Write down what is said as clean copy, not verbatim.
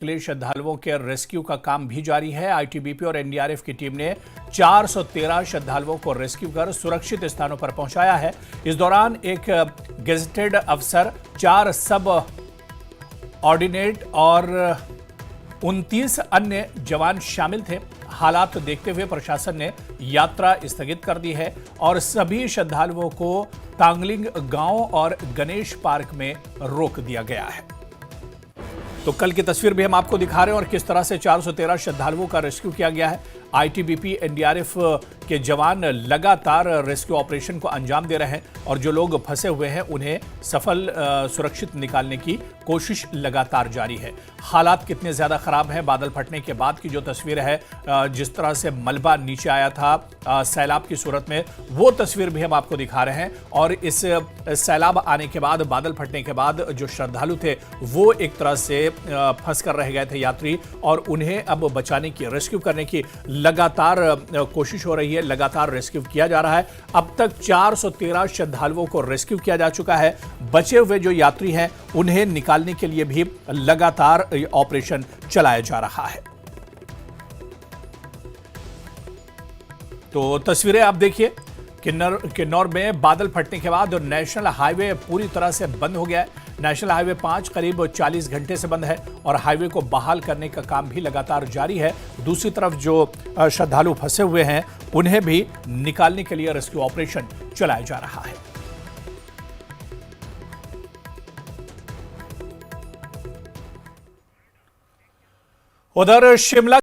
के लिए श्रद्धालुओं के रेस्क्यू का काम भी जारी है। आईटीबीपी और एनडीआरएफ की टीम ने 413 श्रद्धालुओं को रेस्क्यू कर सुरक्षित स्थानों पर पहुंचाया है। इस दौरान एक गेजेटेड अफसर, 4 सब ऑर्डिनेट और 29 अन्य जवान शामिल थे। हालात देखते हुए प्रशासन ने यात्रा स्थगित कर दी है और सभी श्रद्धालुओं को तांगलिंग गांव और गणेश पार्क में रोक दिया गया है। तो कल की तस्वीर भी हम आपको दिखा रहे हैं और किस तरह से 413 श्रद्धालुओं का रेस्क्यू किया गया है। आईटीबीपी, एनडीआरएफ के जवान लगातार रेस्क्यू ऑपरेशन को अंजाम दे रहे हैं और जो लोग फंसे हुए हैं उन्हें सुरक्षित निकालने की कोशिश लगातार जारी है। हालात कितने ज्यादा खराब हैं, बादल फटने के बाद की जो तस्वीर है, जिस तरह से मलबा नीचे आया था सैलाब की सूरत में, वो तस्वीर भी हम आपको दिखा रहे हैं। और इस सैलाब आने के बाद, बादल फटने के बाद जो श्रद्धालु थे वो एक तरह से फंस कर रह गए थे यात्री, और उन्हें अब बचाने की, रेस्क्यू करने की लगातार कोशिश हो रही है, लगातार रेस्क्यू किया जा रहा है। अब तक 413 श्रद्धालुओं को रेस्क्यू किया जा चुका है। बचे हुए जो यात्री हैं उन्हें निकालने के लिए भी लगातार ऑपरेशन चलाया जा रहा है। तो तस्वीरें आप देखिए, किन्नौर में बादल फटने के बाद नेशनल हाईवे पूरी तरह से बंद हो गया है। नेशनल हाईवे 5 करीब 40 घंटे से बंद है और हाईवे को बहाल करने का काम भी लगातार जारी है। दूसरी तरफ जो श्रद्धालु फंसे हुए हैं उन्हें भी निकालने के लिए रेस्क्यू ऑपरेशन चलाया जा रहा है। उधर शिमला